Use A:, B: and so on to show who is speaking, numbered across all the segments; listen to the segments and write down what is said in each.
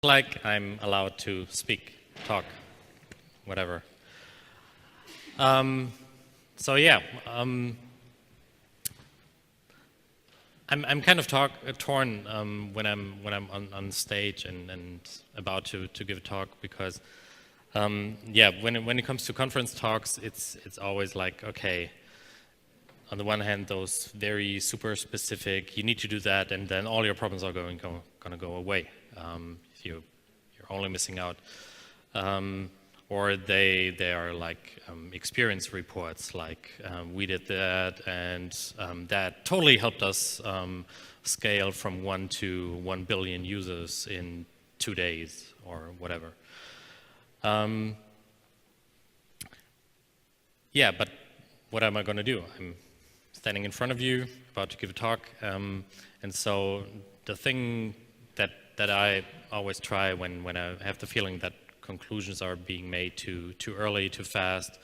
A: like I'm allowed to speak, talk, whatever. So yeah, I'm kind of torn when I'm on stage and about to give a talk, because yeah, when it comes to conference talks, it's always like, okay, on the one hand, those very super specific, you need to do that, and then all your problems are going to go away. You're only missing out. Or they are like experience reports, like we did that, and that totally helped us scale from 1 to 1 billion users in 2 days or whatever. Yeah, but what am I going to do? I'm standing in front of you, about to give a talk, and so the thing that I always try when I have the feeling that conclusions are being made too early, too fast,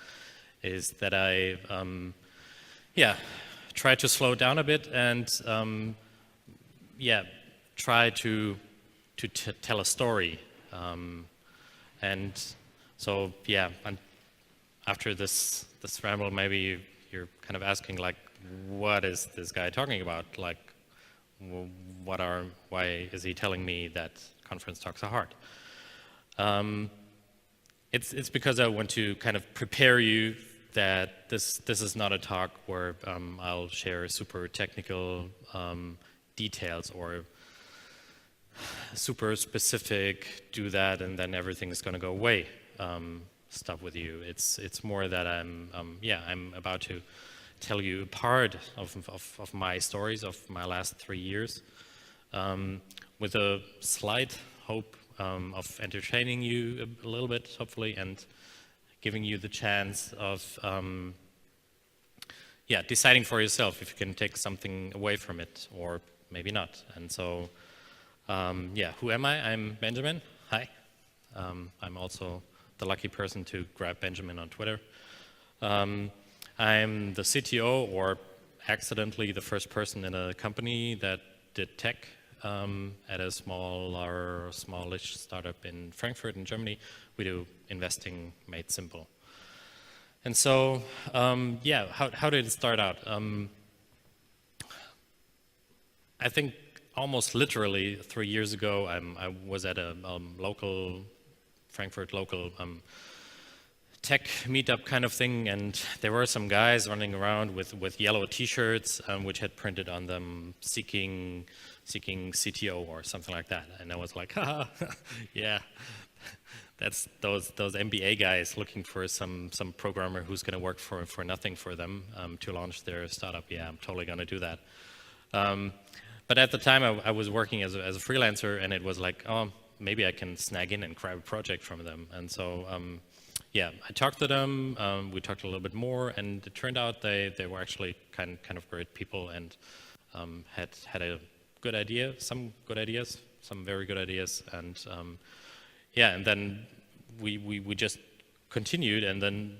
A: is that I yeah, try to slow down a bit and yeah, try to tell a story, and so yeah, and after this ramble, maybe you're kind of asking, like, what is this guy talking about? Like, why is he telling me that conference talks are hard? It's because I want to kind of prepare you that this is not a talk where I'll share super technical details or super specific, do that and then everything is going to go away stuff with you. It's more that I'm about to tell you a part of my stories of my last 3 years, with a slight hope of entertaining you a little bit, hopefully, and giving you the chance of yeah, deciding for yourself if you can take something away from it or maybe not. And so yeah, who am I? I'm Benjamin. Hi. I'm also the lucky person to grab Benjamin on Twitter. I'm the CTO, or accidentally the first person in a company that did tech at a smallish startup in Frankfurt in Germany. We do investing made simple. And so, yeah, how did it start out? I think almost literally 3 years ago, I was at a Frankfurt local tech meetup kind of thing, and there were some guys running around with yellow t-shirts which had printed on them seeking CTO or something like that. And I was like, haha, yeah, that's those MBA guys looking for some programmer who's going to work for nothing for them to launch their startup. Yeah, I'm totally going to do that. But at the time I was working as a freelancer, and it was like, oh, maybe I can snag in and grab a project from them. And so yeah, I talked to them, we talked a little bit more, and it turned out they were actually kind of great people, and had a good idea, some good ideas, some very good ideas, and yeah, and then we just continued, and then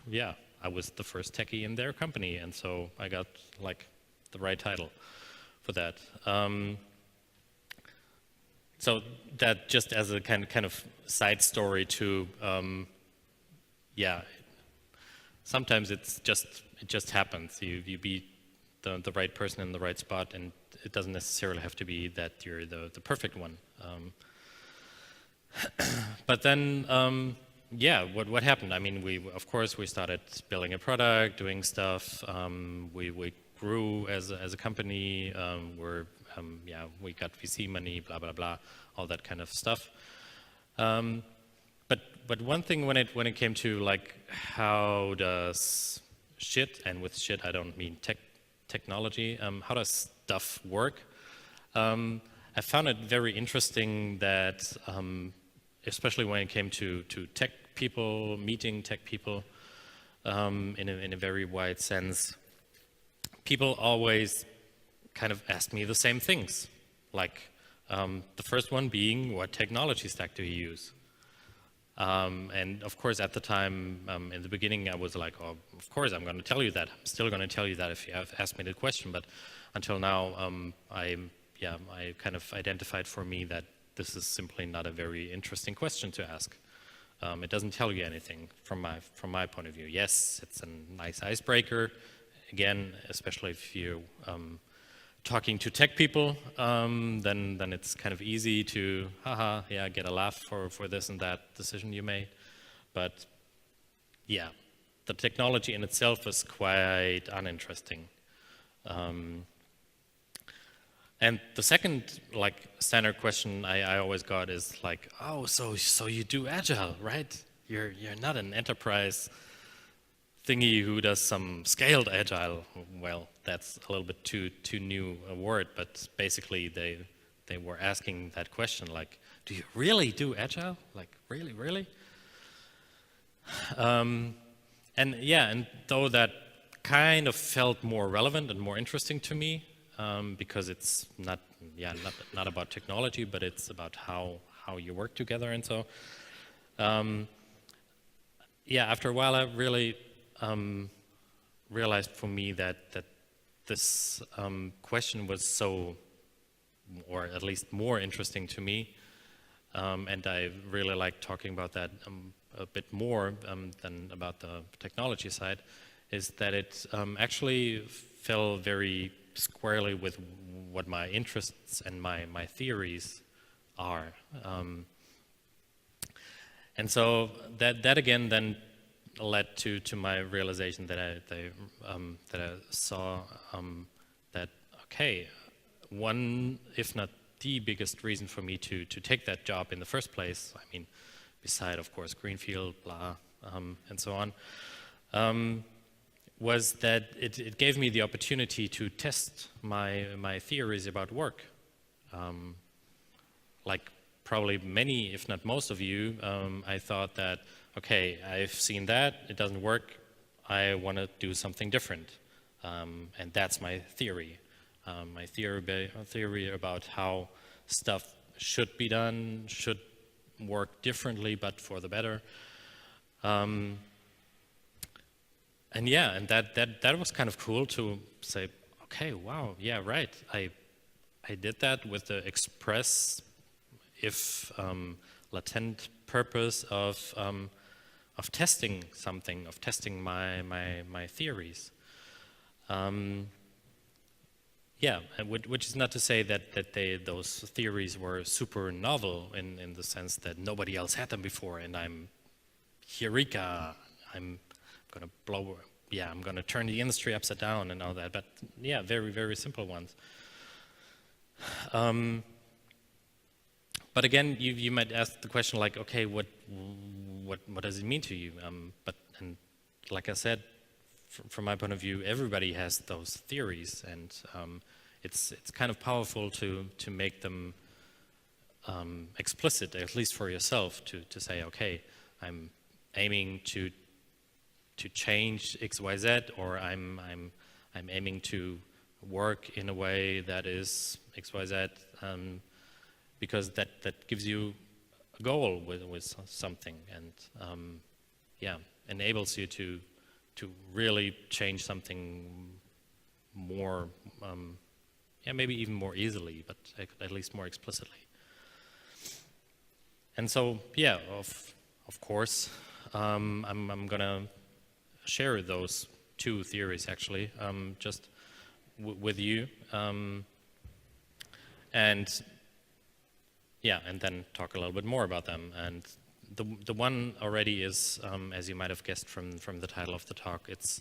A: yeah, I was the first techie in their company, and so I got like the right title for that. So that just as a kind of side story to yeah, sometimes it just happens. You be the right person in the right spot, and it doesn't necessarily have to be that you're the perfect one. But then, yeah, what happened? I mean, of course we started building a product, doing stuff. We grew as a company. Yeah, we got VC money, blah blah blah, all that kind of stuff. But one thing when it came to like how does shit, and with shit I don't mean technology, how does stuff work? I found it very interesting that especially when it came to tech people, meeting tech people in a very wide sense, people always kind of ask me the same things, like the first one being, what technology stack do you use? And of course, at the time, in the beginning, I was like, oh, of course, I'm going to tell you that. I'm still going to tell you that if you have asked me the question. But until now, I kind of identified for me that this is simply not a very interesting question to ask. It doesn't tell you anything from my point of view. Yes, it's a nice icebreaker. Again, especially if you're talking to tech people, then it's kind of easy to, haha, yeah, get a laugh for this and that decision you made. But yeah, the technology in itself is quite uninteresting. And the second standard question I always got is like, oh, so you do Agile, right? You're not an enterprise thingy who does some scaled Agile. Well, that's a little bit too new a word, but basically they were asking that question, like, do you really do Agile? Like, really? And yeah, and though that kind of felt more relevant and more interesting to me, because it's not about technology, but it's about how you work together. And so after a while I really realized for me that this question was so, or at least more interesting to me, and I really like talking about that a bit more than about the technology side, is that it actually fell very squarely with what my interests and my theories are. And so that again then led to my realization that I saw that, okay, one, if not the biggest reason for me to take that job in the first place, I mean, beside of course Greenfield, blah, and so on, was that it gave me the opportunity to test my theories about work. Like probably many, if not most of you, I thought that, okay, I've seen that, it doesn't work, I want to do something different. And that's my theory. My theory about how stuff should be done, should work differently, but for the better. And yeah, and that was kind of cool to say, okay, wow, yeah, right. I did that with the express, if latent purpose of testing something, of testing my theories. Yeah, which is not to say that those theories were super novel in the sense that nobody else had them before, and I'm Eureka, I'm gonna blow, yeah, I'm gonna turn the industry upside down and all that, but yeah, very, very simple ones. But again, you might ask the question like, okay, what does it mean to you? And like I said, from my point of view, everybody has those theories, and it's kind of powerful to make them explicit, at least for yourself, to say, okay, I'm aiming to change X, Y, Z, or I'm aiming to work in a way that is X, Y, Z, because that gives you a goal with something, and yeah, enables you to really change something more, yeah, maybe even more easily, but at least more explicitly. And so, yeah, of course, I'm gonna share those two theories actually, just with you, and yeah, and then talk a little bit more about them. And the one already is, as you might have guessed from the title of the talk, it's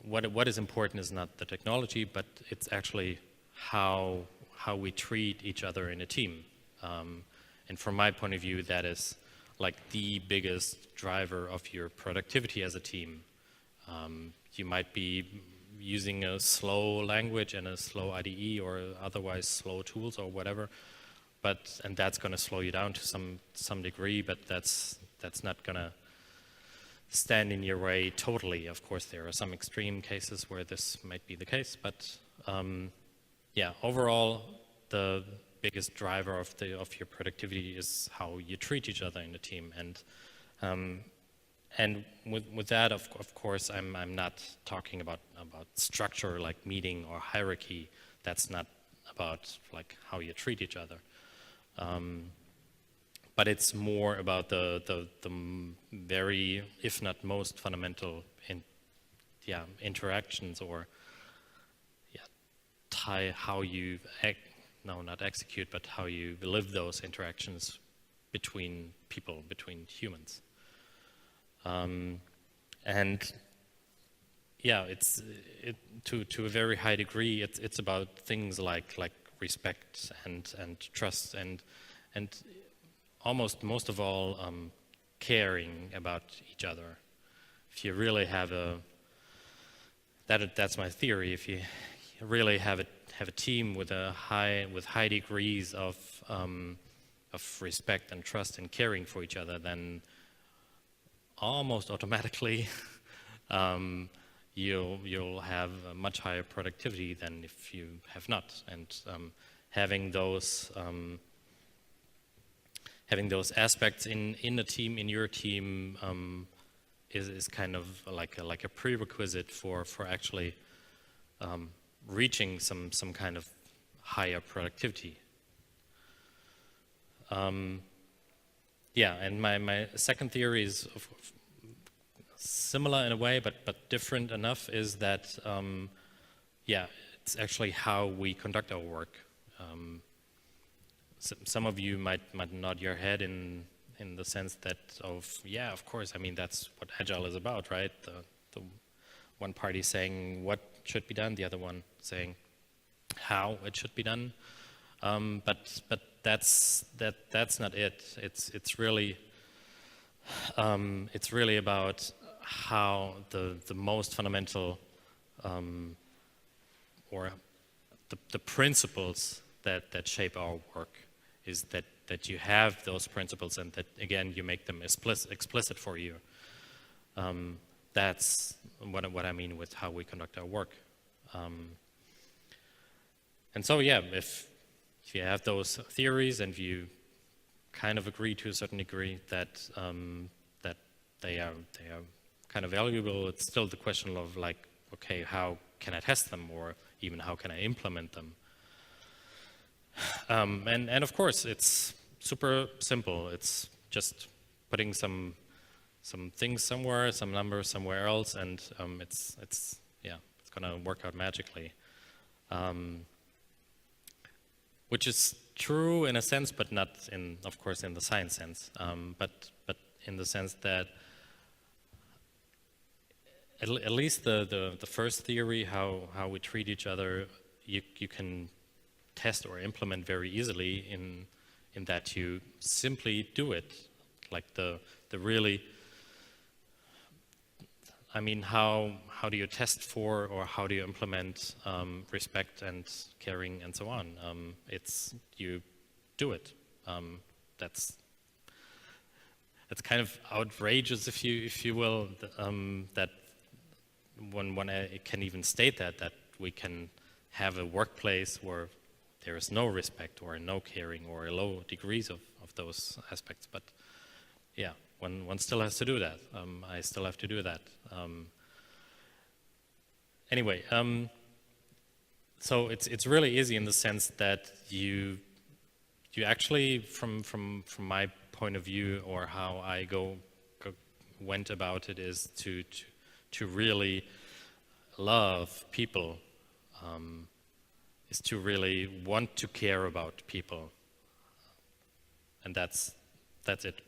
A: what is important is not the technology, but it's actually how we treat each other in a team. And from my point of view, that is like the biggest driver of your productivity as a team. You might be using a slow language and a slow IDE or otherwise slow tools or whatever, and that's going to slow you down to some degree, but that's not going to stand in your way totally. Of course, there are some extreme cases where this might be the case, but yeah, overall, the biggest driver of your productivity is how you treat each other in the team. And with that, of course, I'm not talking about structure like meeting or hierarchy. That's not about like how you treat each other. But it's more about the very, if not most fundamental interactions, or how you not execute, but how you live those interactions between people, between humans. And yeah, to a very high degree, it's about things like respect and trust and almost most of all caring about each other. If you really have that's my theory. If you really have a team with high degrees of respect and trust and caring for each other, then almost automatically you'll have a much higher productivity than if you have not. And having those aspects in the team, in your team, is kind of like a prerequisite for actually reaching some kind of higher productivity. And my second theory is similar in a way, but different enough, is that it's actually how we conduct our work. Some of you might nod your head in the sense that of course, I mean, that's what Agile is about, right? The one party saying what should be done, the other one saying how it should be done. But that's not it. It's really about how the most fundamental or the principles that shape our work is that you have those principles, and that again you make them explicit for you. That's what I mean with how we conduct our work. And so if you have those theories and you kind of agree to a certain degree that that they are kind of valuable, it's still the question of like, okay, how can I test them, or even how can I implement them? And of course, it's super simple. It's just putting some things somewhere, some numbers somewhere else, and it's gonna work out magically. Which is true in a sense, but not of course, in the science sense. But in the sense that at least the first theory, how we treat each other, you can test or implement very easily in that you simply do it. Like the really, I mean, how do you test for, or how do you implement respect and caring and so on? It's you do it. That's kind of outrageous, if you will, that one can even state that we can have a workplace where there is no respect or no caring or low degrees of those aspects. But yeah, one still has to do that. I still have to do that. Anyway, so it's really easy in the sense that you actually, from my point of view, or how I went about it, is to really love people, is to really want to care about people, and that's it,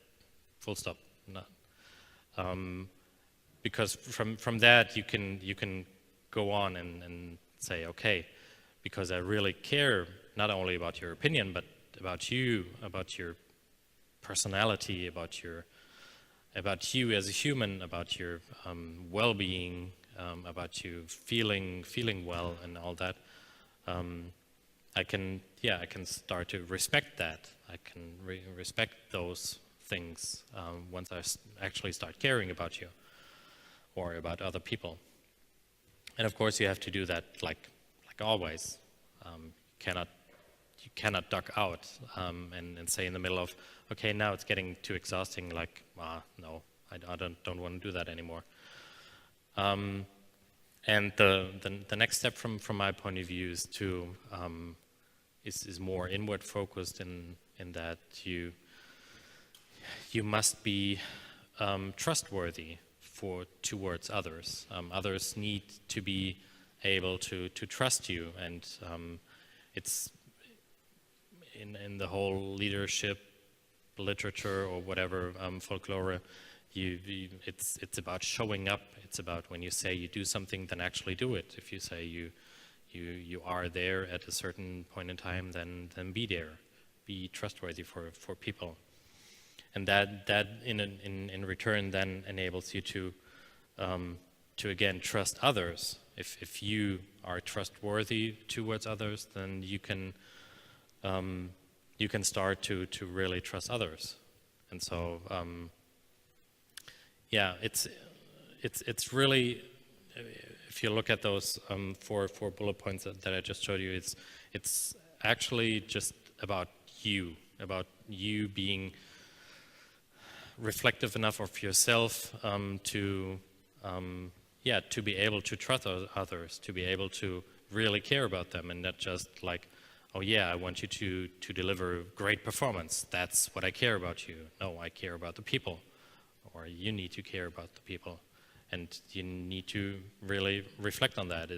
A: full stop. Because from that you can go on and say, okay, because I really care not only about your opinion, but about you, about your personality, about you as a human, about your well-being, about you feeling well and all that. I can start to respect that. I can respect those things once I actually start caring about you or about other people. And of course, you have to do that like always. You cannot duck out and say in the middle of, okay, now it's getting too exhausting. Like, no, I don't want to do that anymore. And the next step from my point of view is more inward focused, in in that you must be trustworthy towards others. Others need to be able to trust you, and it's in the whole leadership literature or whatever folklore. It's about showing up. It's about when you say you do something, then actually do it. If you say you are there at a certain point in time, then be there. Be trustworthy for people. And that in return then enables you to again trust others. If you are trustworthy towards others, then you can start to really trust others. And so yeah, it's really, if you look at those four bullet points that I just showed you, it's actually just about you being reflective enough of yourself to be able to trust others, to be able to really care about them, and not just like, oh yeah, I want you to deliver great performance. That's what I care about you. No, I care about the people, or you need to care about the people, and you need to really reflect on that.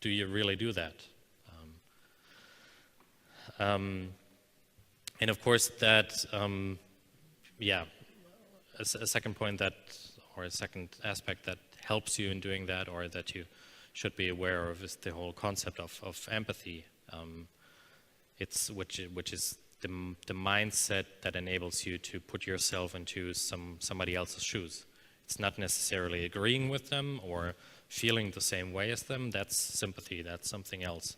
A: Do you really do that? And of course that. A second point or a second aspect that helps you in doing that, or that you should be aware of, is the whole concept of empathy. Which is the mindset that enables you to put yourself into somebody else's shoes. It's not necessarily agreeing with them or feeling the same way as them. That's sympathy. That's something else.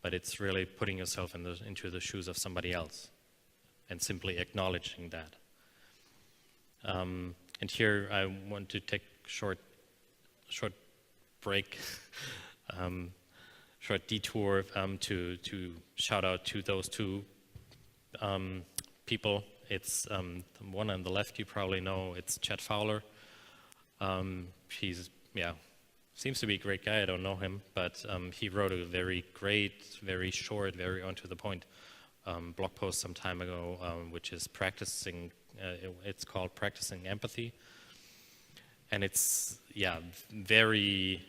A: But it's really putting yourself into the shoes of somebody else and simply acknowledging that. And here I want to take a short break, short detour to shout out to those two people. It's the one on the left you probably know. It's Chad Fowler. He's seems to be a great guy. I don't know him, but he wrote a very great, very short, very on to the point blog post some time ago, which is practicing. It's called Practicing Empathy, and it's very,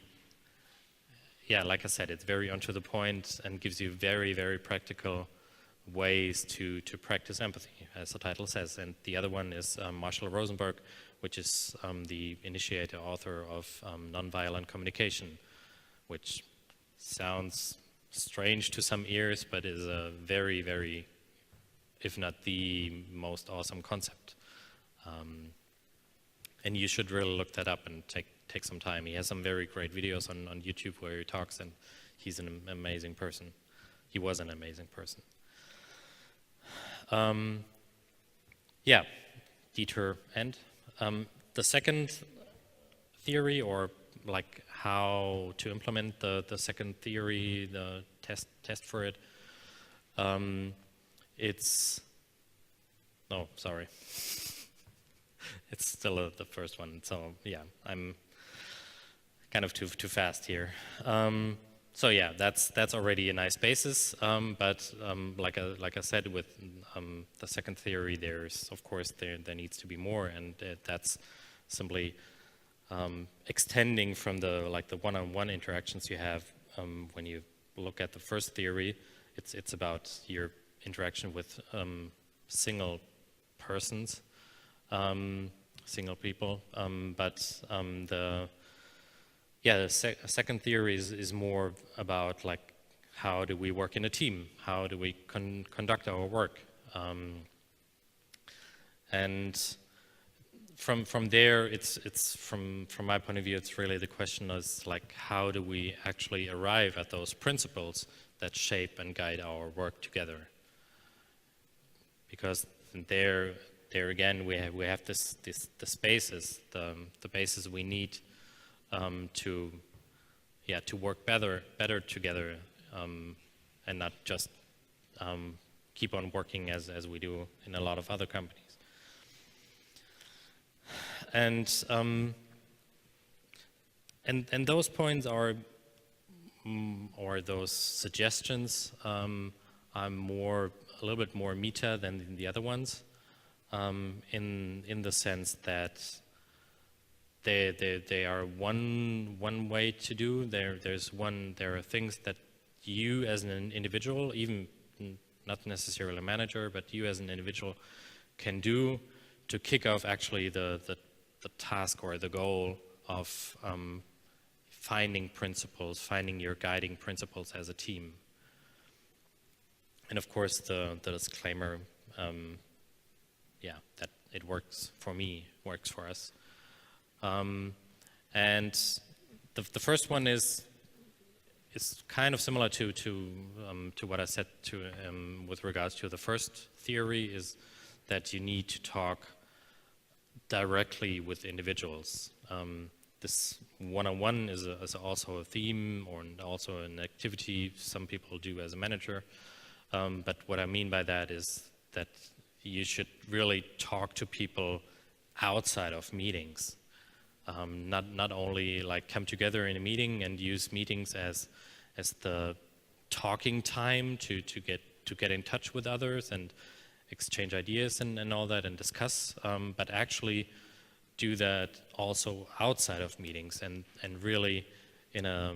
A: like I said, it's very onto the point and gives you very, very practical ways to practice empathy, as the title says. And the other one is Marshall Rosenberg, which is the initiator, author of Nonviolent Communication, which sounds strange to some ears, but is a very, very, if not the most awesome concept. And you should really look that up and take some time. He has some very great videos on YouTube where he talks, and he's an amazing person. He was an amazing person. Detour end. The second theory, or like how to implement the second theory, the test for it, it's still the first one. So yeah, I'm kind of too fast here. So yeah, that's already a nice basis. But like I said, with the second theory, there's of course there needs to be more, and that's simply extending from the one-on-one interactions you have. When you look at the first theory, it's about your interaction with single persons, single people. But the second theory is more about like, how do we work in a team? How do we conduct our work? And from there, it's from my point of view, it's really the question is like, how do we actually arrive at those principles that shape and guide our work together? Because there again, we have the spaces, the bases we need to work better together, and not just keep on working as we do in a lot of other companies. And those points are, or those suggestions, I'm more a little bit more meta than the other ones, in the sense that they are one way to do. There are things that you as an individual, even not necessarily a manager, but you as an individual can do to kick off actually the task or the goal of finding principles, finding your guiding principles as a team. And of course the disclaimer, that it works for me, works for us. And the first one is kind of similar to what I said with regards to the first theory, is that you need to talk directly with individuals. This one-on-one is also a theme, or also an activity some people do as a manager. But what I mean by that is that you should really talk to people outside of meetings. Not only like come together in a meeting and use meetings as the talking time to get in touch with others and exchange ideas and all that and discuss, but actually do that also outside of meetings and really in a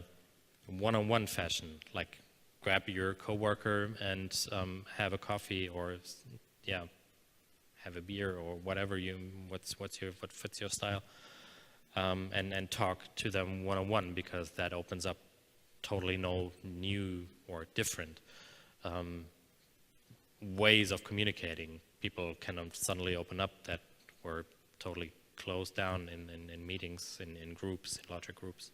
A: one-on-one fashion, like grab your coworker and have a coffee, or have a beer, or whatever what fits your style, and talk to them one-on-one, because that opens up totally new or different ways of communicating. People can suddenly open up that were totally closed down in meetings, in groups, in larger groups.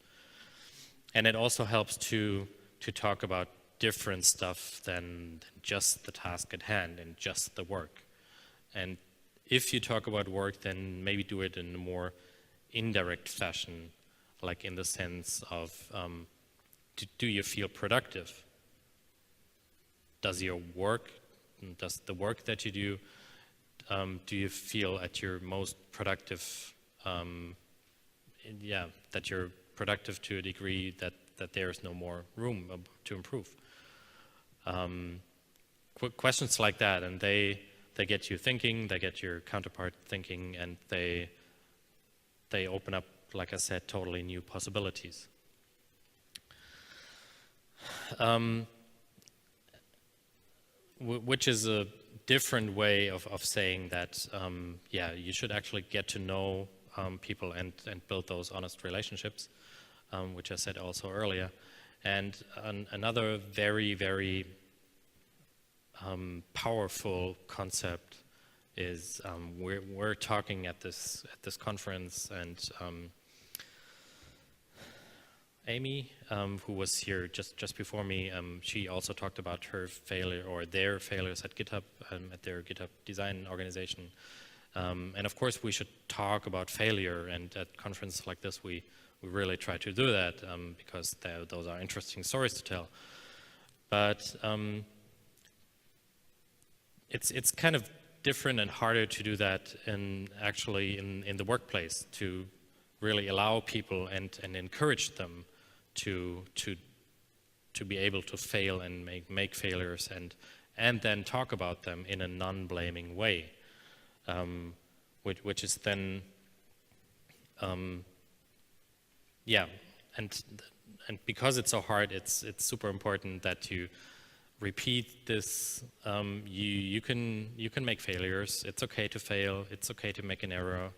A: And it also helps to talk about different stuff than just the task at hand and just the work. And if you talk about work, then maybe do it in a more indirect fashion, like in the sense of, do you feel productive? Does the work that you do you feel at your most productive, that you're productive to a degree that there's no more room to improve? Questions like that, and they get you thinking, they get your counterpart thinking, and they open up, like I said, totally new possibilities. Which is a different way of saying that, you should actually get to know people and build those honest relationships, which I said also earlier. And another very, very powerful concept is we're talking at this conference, and Amy, who was here just before me, she also talked about her failure, or their failures at GitHub, at their GitHub design organization. And of course we should talk about failure, and at conferences like this we really try to do that, because those are interesting stories to tell. But it's kind of different and harder to do that in the workplace, to really allow people and encourage them to be able to fail and make failures, and then talk about them in a non-blaming way, which is then and because it's so hard, it's super important that you repeat this. You can make failures. It's okay to fail. It's okay to make an error.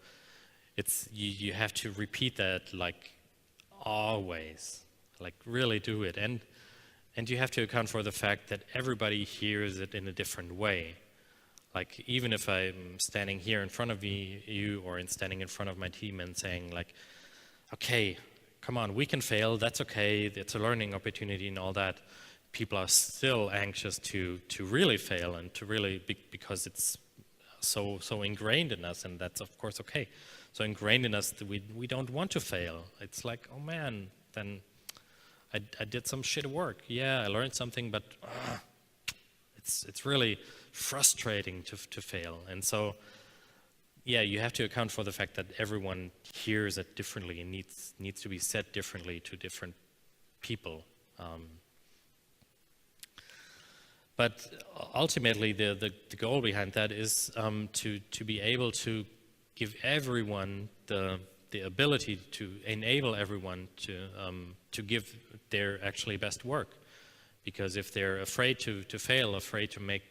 A: You have to repeat that, like, always, like really do it, and you have to account for the fact that everybody hears it in a different way. Like, even if I'm standing here in front of you or standing in front of my team and saying, like, okay, come on, we can fail, that's okay, it's a learning opportunity and all that, people are still anxious to really fail, and to really, because it's so ingrained in us, and that's of course okay. So ingrained in us that we don't want to fail. It's like, oh man, then I did some shit work. Yeah, I learned something, but it's really frustrating to fail. And so, yeah, you have to account for the fact that everyone hears it differently and needs to be said differently to different people. But ultimately, the goal behind that is to be able to give everyone the ability to enable everyone to give their actually best work. Because if they're afraid to fail, afraid to make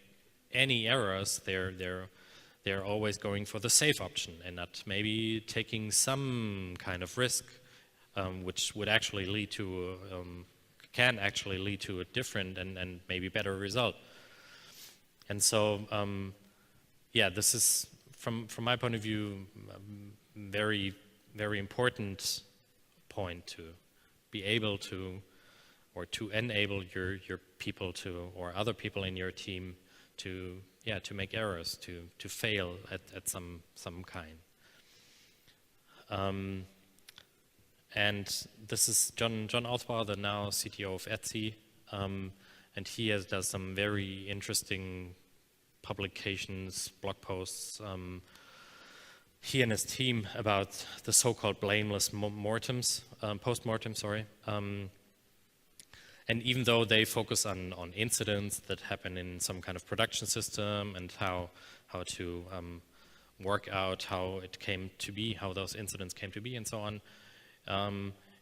A: any errors, they're always going for the safe option and not maybe taking some kind of risk, which would actually lead to can actually lead to a different and maybe better result. And so, yeah, this is from my point of view, very very important to be able to, or to enable your people to, or other people in your team to, yeah, to make errors, to fail at some kind. And this is John Althbar, the now CTO of Etsy, and he does some very interesting publications, blog posts, he and his team about the so-called blameless post-mortem, sorry. And even though they focus on incidents that happen in some kind of production system and how to work out how it came to be, how those incidents came to be, and so on,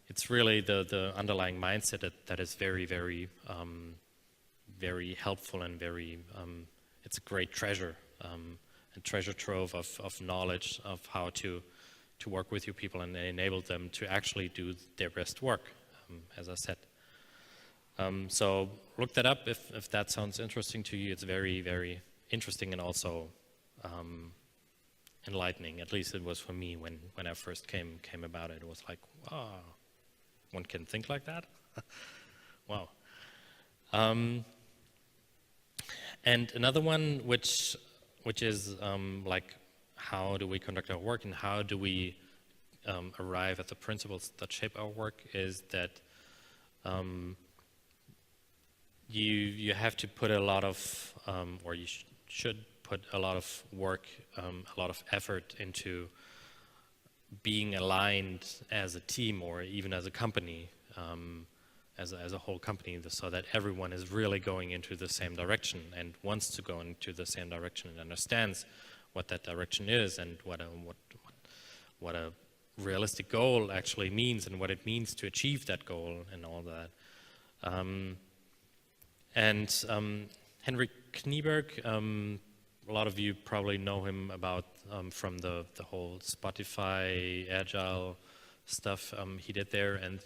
A: it's really the underlying mindset that is very, very, very helpful and very. It's a great treasure, a treasure trove of knowledge of how to work with your people and enable them to actually do their best work, as I said. So look that up if that sounds interesting to you. It's very, very interesting and also enlightening. At least it was for me when I first came about it. It was like, wow, one can think like that? Wow. And another one which is like, how do we conduct our work and how do we arrive at the principles that shape our work, is that you have to put a lot of, or you should put a lot of work, a lot of effort into being aligned as a team or even as a company, as a whole company, so that everyone is really going into the same direction and wants to go into the same direction and understands what that direction is and what a realistic goal actually means and what it means to achieve that goal and all that. Henrik Knieberg, a lot of you probably know him about from the whole Spotify Agile stuff he did there, and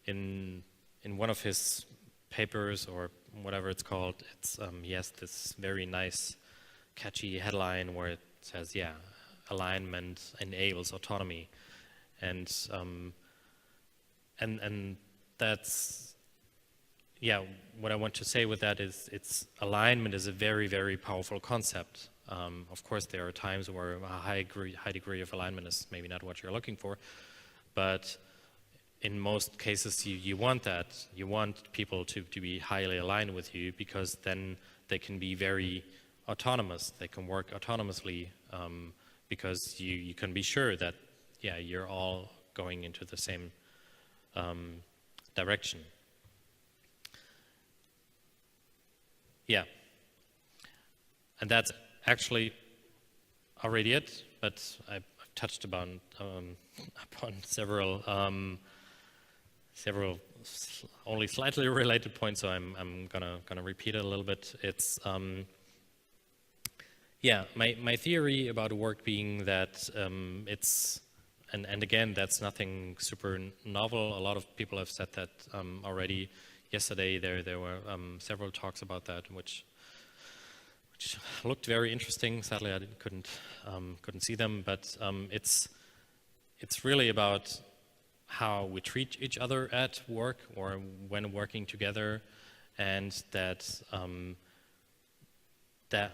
A: in one of his papers or whatever it's called, he has this very nice, catchy headline where it says, "Yeah, alignment enables autonomy," and that's, yeah. What I want to say with that is, alignment is a very, very powerful concept. Of course, there are times where a high degree of alignment is maybe not what you're looking for, but in most cases, you want that. You want people to be highly aligned with you, because then they can be very autonomous. They can work autonomously, because you can be sure that, yeah, you're all going into the same direction. Yeah. And that's actually already it, but I've touched upon several only slightly related points, so I'm gonna repeat it a little bit. It's yeah, my theory about work being that it's, and again, that's nothing super novel. A lot of people have said that already. Yesterday there were several talks about that, which looked very interesting. Sadly, I couldn't see them, but it's really about how we treat each other at work or when working together, and that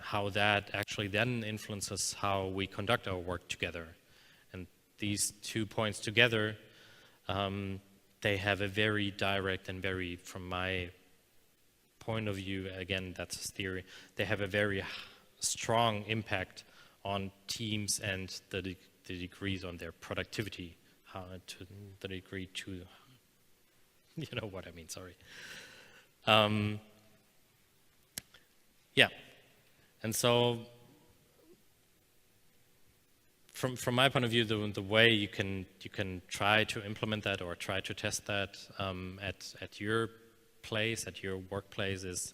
A: how that actually then influences how we conduct our work together. And these 2 points together, they have a very direct and very, from my point of view, again, that's his theory, they have a very strong impact on teams and the degrees on their productivity, to the degree to, you know what I mean, sorry. yeah, and so from my point of view, the way you can try to implement that or try to test that at your place, at your workplace, is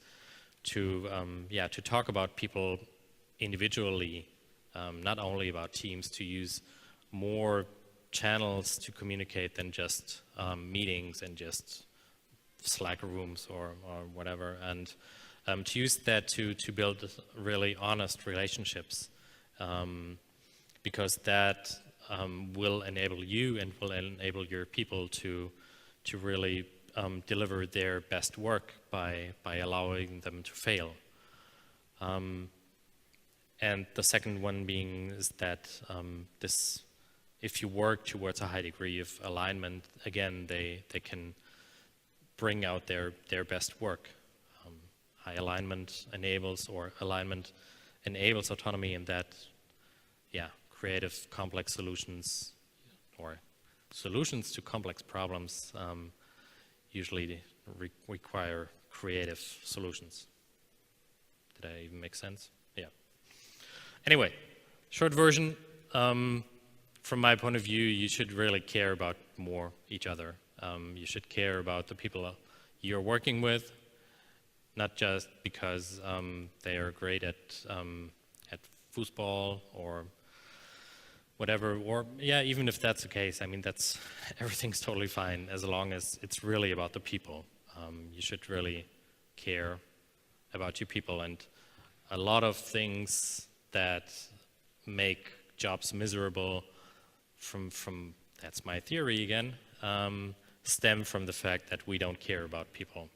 A: to to talk about people individually, not only about teams, to use more channels to communicate than just meetings and just Slack rooms or whatever, and to use that to build really honest relationships, because that will enable you and will enable your people to really deliver their best work by allowing them to fail. And the second one being is that if you work towards a high degree of alignment, again, they can bring out their best work. High alignment enables autonomy, and that, creative, complex solutions or solutions to complex problems usually require creative solutions. Did I even make sense? Yeah. Anyway, short version. From my point of view, you should really care about more each other. You should care about the people you're working with, not just because they are great at foosball or whatever, or even if that's the case, I mean, everything's totally fine as long as it's really about the people. You should really care about your people, and a lot of things that make jobs miserable from that's my theory again, stem from the fact that we don't care about people.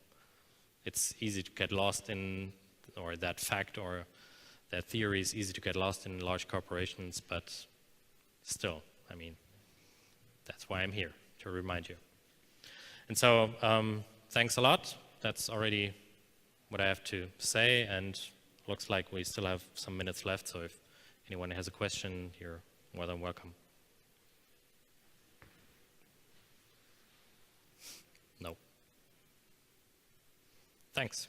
A: It's easy to get lost in, or that fact or that theory is easy to get lost in large corporations, but still, I mean, that's why I'm here, to remind you. And so, thanks a lot. That's already what I have to say, and looks like we still have some minutes left, so if anyone has a question, you're more than welcome. No. Thanks.